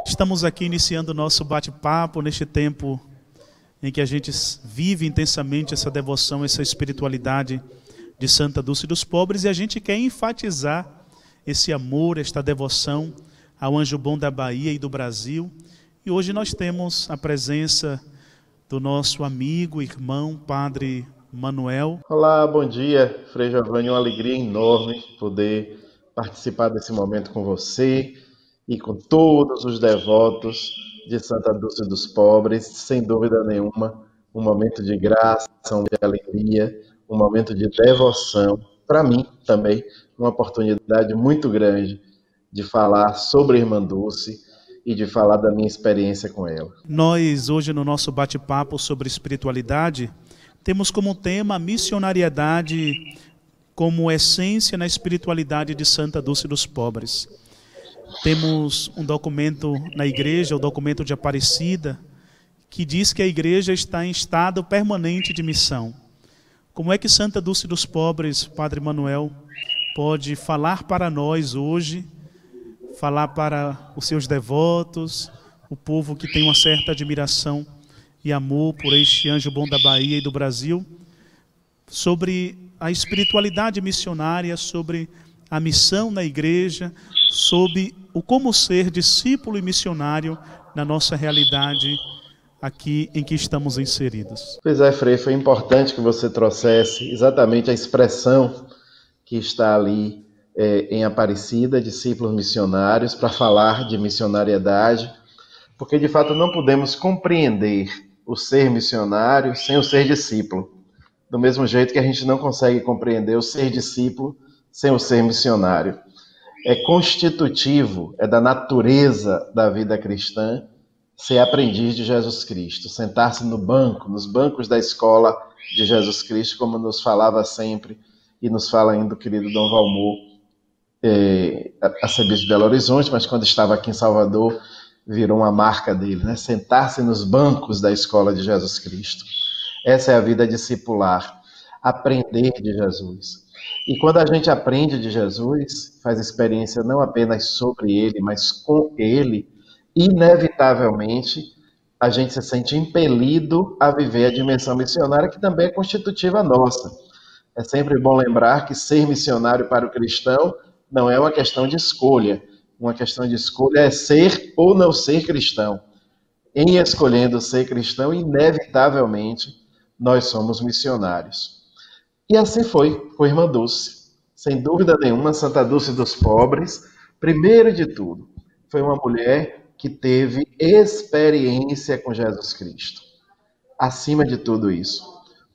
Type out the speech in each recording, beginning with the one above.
Estamos aqui iniciando o nosso bate-papo neste tempo em que a gente vive intensamente essa devoção, essa espiritualidade de Santa Dulce dos Pobres, e a gente quer enfatizar esse amor, esta devoção ao anjo bom da Bahia e do Brasil. E hoje nós temos a presença do nosso amigo, irmão, Padre Manuel. Olá, bom dia, Frei Giovanni, uma alegria enorme poder participar desse momento com você e com todos os devotos de Santa Dulce dos Pobres. Sem dúvida nenhuma, um momento de graça, de alegria, um momento de devoção. Para mim também, uma oportunidade muito grande de falar sobre a Irmã Dulce e de falar da minha experiência com ela. Nós, hoje, no nosso bate-papo sobre espiritualidade, temos como tema a missionariedade como essência na espiritualidade de Santa Dulce dos Pobres. Temos um documento na igreja, o documento de Aparecida, que diz que a igreja está em estado permanente de missão. Como é que Santa Dulce dos Pobres, Padre Manuel, pode falar para nós hoje, falar para os seus devotos, o povo que tem uma certa admiração e amor por este anjo bom da Bahia e do Brasil, sobre a espiritualidade missionária, sobre a missão na igreja, sobre o como ser discípulo e missionário na nossa realidade aqui em que estamos inseridos? Pois é, Frei, foi importante que você trouxesse exatamente a expressão que está ali em Aparecida, discípulos missionários, para falar de missionariedade, porque de fato não podemos compreender o ser missionário sem o ser discípulo. Do mesmo jeito que a gente não consegue compreender o ser discípulo sem o ser missionário. É constitutivo, é da natureza da vida cristã ser aprendiz de Jesus Cristo, sentar-se nos bancos da escola de Jesus Cristo, como nos falava sempre e nos fala ainda o querido Dom Valmor, arcebispo de Belo Horizonte, mas quando estava aqui em Salvador virou uma marca dele, né? Sentar-se nos bancos da escola de Jesus Cristo. Essa é a vida discipular, aprender de Jesus. E quando a gente aprende de Jesus, faz experiência não apenas sobre ele, mas com ele, inevitavelmente a gente se sente impelido a viver a dimensão missionária, que também é constitutiva nossa. É sempre bom lembrar que ser missionário para o cristão não é uma questão de escolha. Uma questão de escolha é ser ou não ser cristão. Em escolhendo ser cristão, inevitavelmente, nós somos missionários. E assim foi com a Irmã Dulce. Sem dúvida nenhuma, Santa Dulce dos Pobres, primeiro de tudo, foi uma mulher que teve experiência com Jesus Cristo. Acima de tudo isso,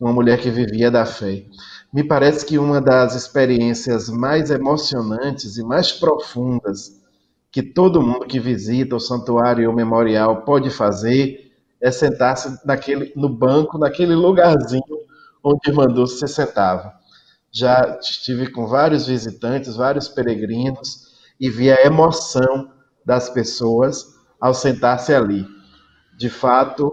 uma mulher que vivia da fé. Me parece que uma das experiências mais emocionantes e mais profundas que todo mundo que visita o santuário e o memorial pode fazer é sentar-se no banco, naquele lugarzinho onde a Irmã Dulce se sentava. Já estive com vários visitantes, vários peregrinos, e vi a emoção das pessoas ao sentar-se ali. De fato,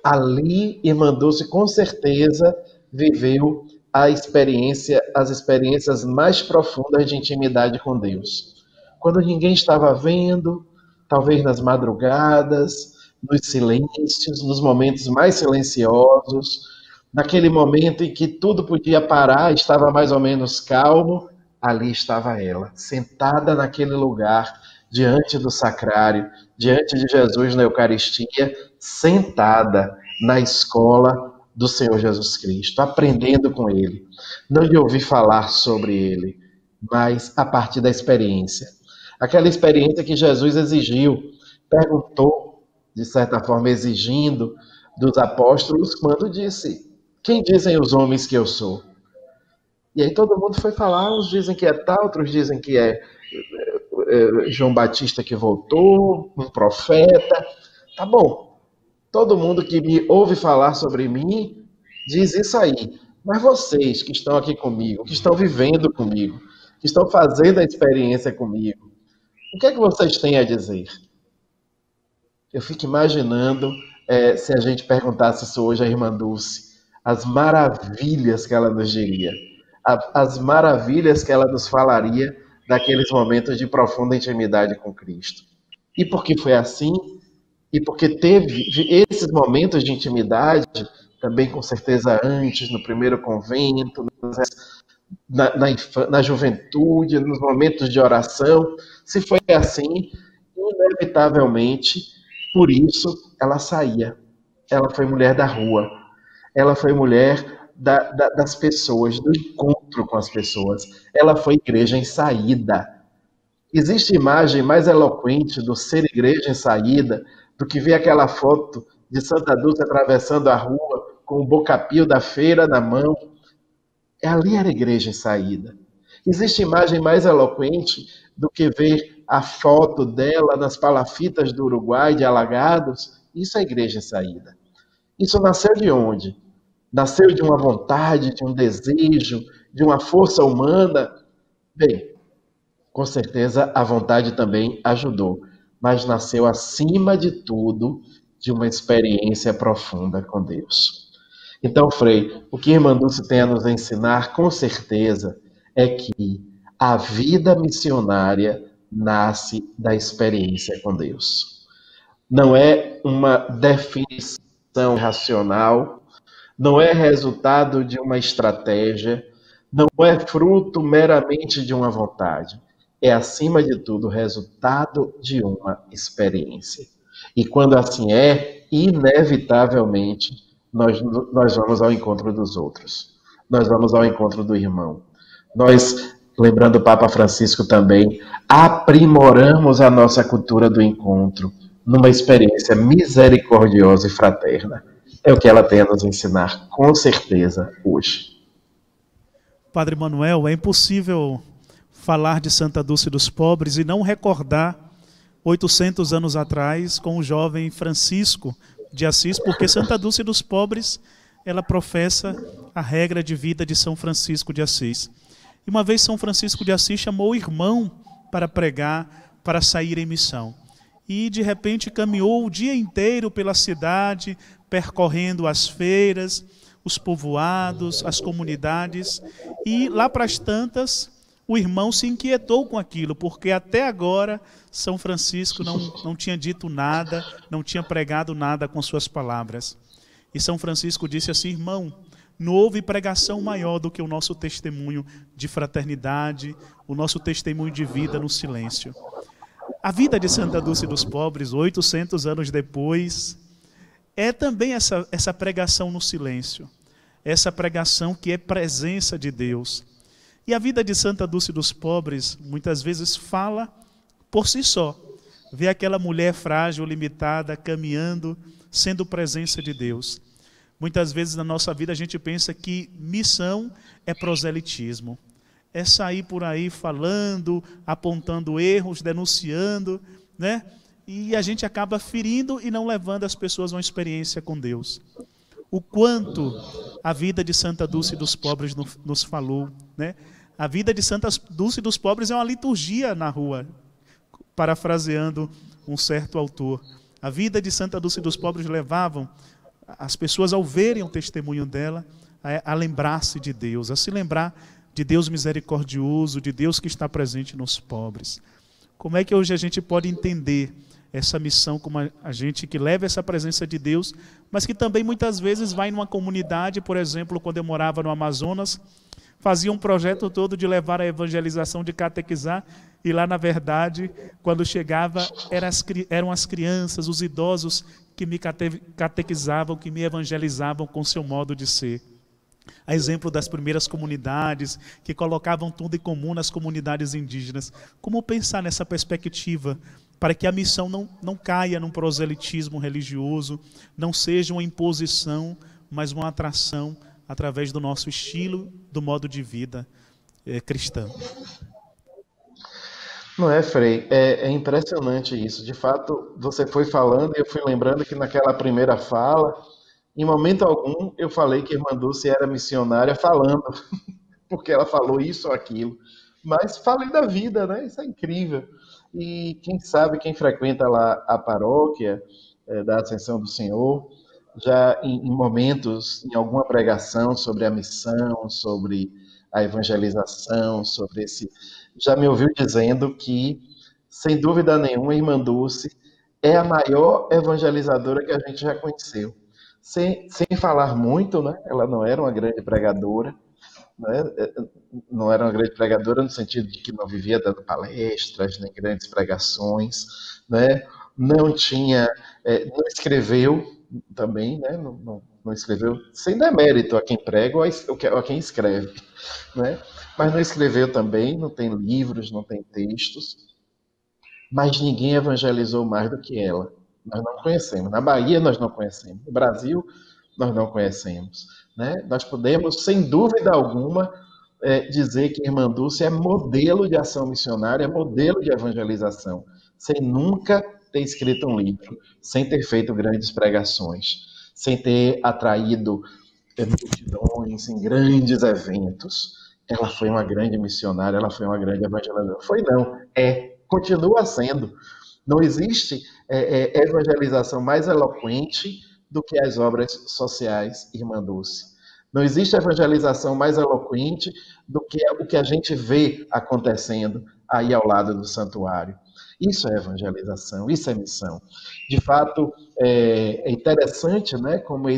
ali Irmã Dulce com certeza viveu as experiências mais profundas de intimidade com Deus. Quando ninguém estava vendo, talvez nas madrugadas, nos silêncios, nos momentos mais silenciosos, naquele momento em que tudo podia parar, estava mais ou menos calmo, ali estava ela, sentada naquele lugar, diante do sacrário, diante de Jesus na Eucaristia, sentada na escola do Senhor Jesus Cristo, aprendendo com ele. Não lhe ouvi falar sobre ele, mas a partir da experiência. Aquela experiência que Jesus exigiu, perguntou, de certa forma exigindo dos apóstolos, quando disse: quem dizem os homens que eu sou? E aí todo mundo foi falar, uns dizem que é tal, outros dizem que é João Batista que voltou, um profeta. Tá bom, todo mundo que me ouve falar sobre mim diz isso aí. Mas vocês que estão aqui comigo, que estão vivendo comigo, que estão fazendo a experiência comigo, o que é que vocês têm a dizer? Eu fico imaginando se a gente perguntasse isso hoje à Irmã Dulce, as maravilhas que ela nos diria, as maravilhas que ela nos falaria daqueles momentos de profunda intimidade com Cristo. E porque foi assim, e porque teve esses momentos de intimidade, também com certeza antes, no primeiro convento, na juventude, nos momentos de oração, se foi assim, inevitavelmente, por isso ela saía. Ela foi mulher da rua, ela foi mulher das pessoas, do encontro com as pessoas, ela foi igreja em saída. Existe imagem mais eloquente do ser igreja em saída do que ver aquela foto de Santa Dulce atravessando a rua com o bocapio da feira na mão. Ali era a igreja em saída. Existe imagem mais eloquente do que ver a foto dela nas palafitas do Uruguai, de Alagados? Isso é igreja em saída. Isso nasceu de onde? Nasceu de uma vontade, de um desejo, de uma força humana? Bem, com certeza a vontade também ajudou, mas nasceu acima de tudo de uma experiência profunda com Deus. Então, Frei, o que Irmã Dulce tem a nos ensinar, com certeza, é que a vida missionária nasce da experiência com Deus. Não é uma definição racional, não é resultado de uma estratégia, não é fruto meramente de uma vontade. É, acima de tudo, resultado de uma experiência. E quando assim é, inevitavelmente, nós vamos ao encontro dos outros. Nós vamos ao encontro do irmão. Nós, lembrando o Papa Francisco também, aprimoramos a nossa cultura do encontro numa experiência misericordiosa e fraterna. É o que ela tem a nos ensinar, com certeza, hoje. Padre Manuel, é impossível falar de Santa Dulce dos Pobres e não recordar 800 anos atrás com o jovem Francisco de Assis, porque Santa Dulce dos Pobres, ela professa a regra de vida de São Francisco de Assis. E uma vez São Francisco de Assis chamou o irmão para pregar, para sair em missão. E de repente caminhou o dia inteiro pela cidade, percorrendo as feiras, os povoados, as comunidades, e lá para as tantas, o irmão se inquietou com aquilo, porque até agora São Francisco não tinha dito nada, não tinha pregado nada com suas palavras. E São Francisco disse assim: irmão, não houve pregação maior do que o nosso testemunho de fraternidade, o nosso testemunho de vida no silêncio. A vida de Santa Dulce dos Pobres, 800 anos depois, é também essa pregação no silêncio, essa pregação que é presença de Deus. E a vida de Santa Dulce dos Pobres, muitas vezes, fala por si só. Vê aquela mulher frágil, limitada, caminhando, sendo presença de Deus. Muitas vezes na nossa vida a gente pensa que missão é proselitismo. É sair por aí falando, apontando erros, denunciando, né? E a gente acaba ferindo e não levando as pessoas a uma experiência com Deus. O quanto a vida de Santa Dulce dos Pobres nos falou, né? A vida de Santa Dulce dos Pobres é uma liturgia na rua, parafraseando um certo autor. A vida de Santa Dulce dos Pobres levavam as pessoas, ao verem o testemunho dela, a lembrar-se de Deus, a se lembrar de Deus misericordioso, de Deus que está presente nos pobres. Como é que hoje a gente pode entender essa missão como a gente que leva essa presença de Deus, mas que também muitas vezes vai numa comunidade, por exemplo, quando eu morava no Amazonas, fazia um projeto todo de levar a evangelização, de catequizar, e lá, na verdade, quando chegava, eram as crianças, os idosos que me catequizavam, que me evangelizavam com seu modo de ser. A exemplo das primeiras comunidades, que colocavam tudo em comum nas comunidades indígenas. Como pensar nessa perspectiva, para que a missão não caia num proselitismo religioso, não seja uma imposição, mas uma atração através do nosso estilo, do modo de vida cristão. Não é, Frei? É impressionante isso. De fato, você foi falando e eu fui lembrando que naquela primeira fala, em momento algum, eu falei que a Irmã Dulce era missionária falando, porque ela falou isso ou aquilo. Mas falei da vida, né? Isso é incrível. E quem sabe, quem frequenta lá a paróquia da Ascensão do Senhor, já em momentos, em alguma pregação sobre a missão, sobre a evangelização, sobre esse... Já me ouviu dizendo que Sem dúvida nenhuma, a Irmã Dulce é a maior evangelizadora que a gente já conheceu. Sem falar muito, né? Ela não era uma grande pregadora, né? Não era uma grande pregadora no sentido de que não vivia dando palestras, nem grandes pregações, né? Não tinha, não escreveu também, né? Não escreveu, sem demérito a quem prega ou a quem escreve, né? Mas não escreveu também, não tem livros, não tem textos, mas ninguém evangelizou mais do que ela. Nós não conhecemos. Na Bahia nós não conhecemos. No Brasil nós não conhecemos. Né? Nós podemos, sem dúvida alguma, dizer que a Irmã Dulce é modelo de ação missionária, é modelo de evangelização, sem nunca ter escrito um livro, sem ter feito grandes pregações, sem ter atraído multidões em grandes eventos. Ela foi uma grande missionária, ela foi uma grande evangelizadora. Foi não, continua sendo. Não existe evangelização mais eloquente do que as obras sociais, Irmã Dulce. Não existe evangelização mais eloquente do que o que a gente vê acontecendo aí ao lado do santuário. Isso é evangelização, isso é missão. De fato, é interessante, né, como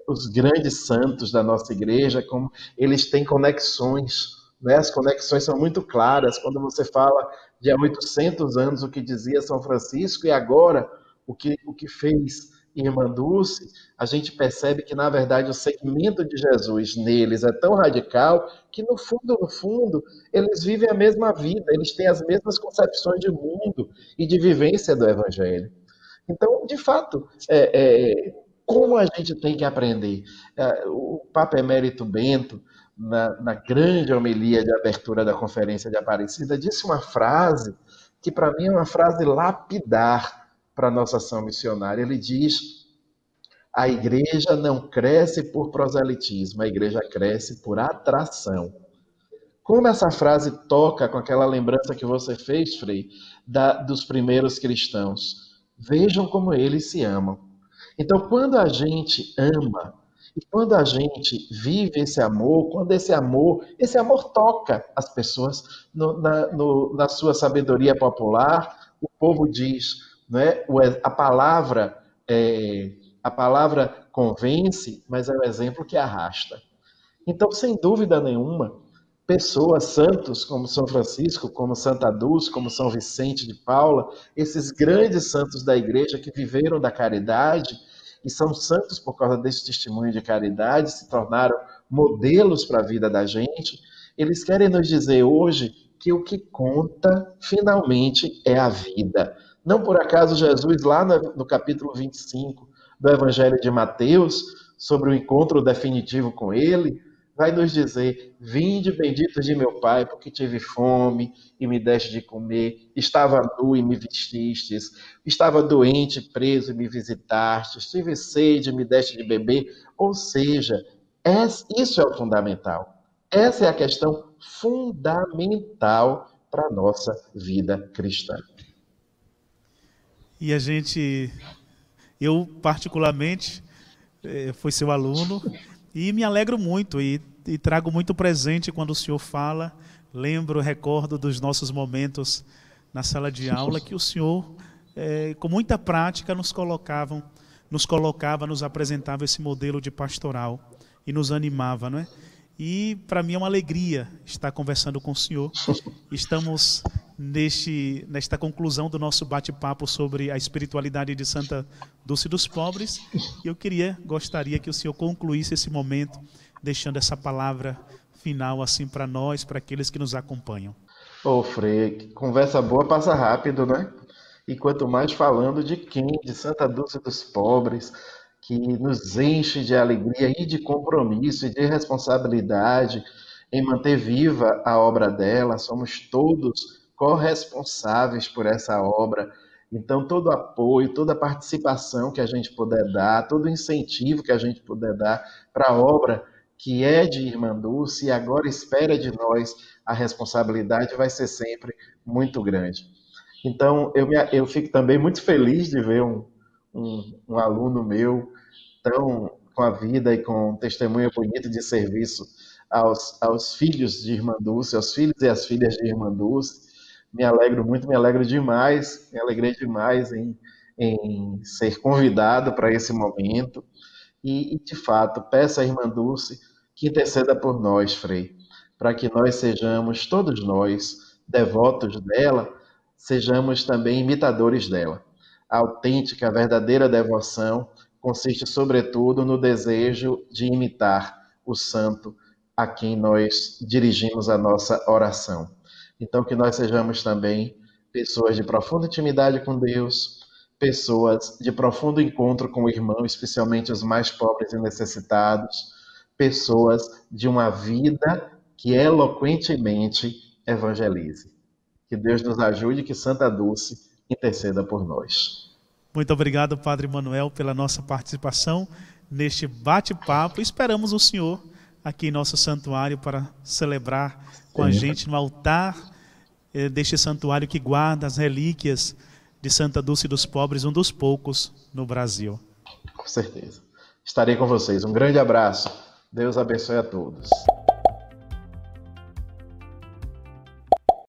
os grandes santos da nossa igreja, como eles têm conexões, né? As conexões são muito claras. Quando você fala de há 800 anos o que dizia São Francisco e agora o que fez Irmã Dulce, a gente percebe que, na verdade, o segmento de Jesus neles é tão radical que, no fundo, eles vivem a mesma vida, eles têm as mesmas concepções de mundo e de vivência do Evangelho. Então, de fato, como a gente tem que aprender? O Papa Emérito Bento, na grande homilia de abertura da Conferência de Aparecida, disse uma frase que, para mim, é uma frase lapidar para a nossa ação missionária. Ele diz: a igreja não cresce por proselitismo, a igreja cresce por atração. Como essa frase toca com aquela lembrança que você fez, Frei, dos primeiros cristãos. Vejam como eles se amam. Então, quando a gente ama, e quando a gente vive esse amor, quando esse amor toca as pessoas na sua sabedoria popular, o povo diz, né, a palavra convence, mas é o exemplo que arrasta. Então, sem dúvida nenhuma, pessoas, santos como São Francisco, como Santa Dulce, como São Vicente de Paula, esses grandes santos da igreja que viveram da caridade e são santos por causa desse testemunho de caridade, se tornaram modelos para a vida da gente, eles querem nos dizer hoje que o que conta finalmente é a vida. Não por acaso Jesus, lá no capítulo 25 do Evangelho de Mateus, sobre o encontro definitivo com ele, vai nos dizer: vinde benditos de meu Pai, porque tive fome e me deste de comer, estava nu e me vestistes, estava doente, preso e me visitastes, tive sede e me deste de beber. Ou seja, isso é o fundamental. Essa é a questão fundamental para a nossa vida cristã. E eu particularmente, fui seu aluno e me alegro muito e trago muito presente quando o senhor fala. Recordo dos nossos momentos na sala de aula que o senhor, com muita prática, nos apresentava esse modelo de pastoral e nos animava, não é? E para mim é uma alegria estar conversando com o senhor. Estamos nesta conclusão do nosso bate-papo sobre a espiritualidade de Santa Dulce dos Pobres. E eu gostaria que o senhor concluísse esse momento, deixando essa palavra final assim para nós, para aqueles que nos acompanham. Ô, Frei, conversa boa passa rápido, né? E quanto mais falando de quem? De Santa Dulce dos Pobres, que nos enche de alegria e de compromisso e de responsabilidade em manter viva a obra dela. Somos todos corresponsáveis por essa obra. Então, todo apoio, toda participação que a gente puder dar, todo incentivo que a gente puder dar para a obra que é de Irmã Dulce e agora espera de nós a responsabilidade, vai ser sempre muito grande. Então, eu fico também muito feliz de ver um aluno meu com a vida e com um testemunho bonito de serviço aos filhos de Irmã Dulce, aos filhos e às filhas de Irmã Dulce, Me alegro muito, me alegro demais, me alegrei demais em ser convidado para esse momento. De fato, peço à irmã Dulce que interceda por nós, Frei, para que nós sejamos, todos nós, devotos dela, sejamos também imitadores dela. A autêntica, a verdadeira devoção consiste, sobretudo, no desejo de imitar o santo a quem nós dirigimos a nossa oração. Então, que nós sejamos também pessoas de profunda intimidade com Deus, pessoas de profundo encontro com o irmão, especialmente os mais pobres e necessitados, pessoas de uma vida que eloquentemente evangelize. Que Deus nos ajude e que Santa Dulce interceda por nós. Muito obrigado, Padre Manuel, pela nossa participação neste bate-papo. Esperamos o senhor aqui em nosso santuário para celebrar com a gente no altar deste santuário que guarda as relíquias de Santa Dulce dos Pobres, um dos poucos no Brasil. Com certeza. Estarei com vocês. Um grande abraço. Deus abençoe a todos.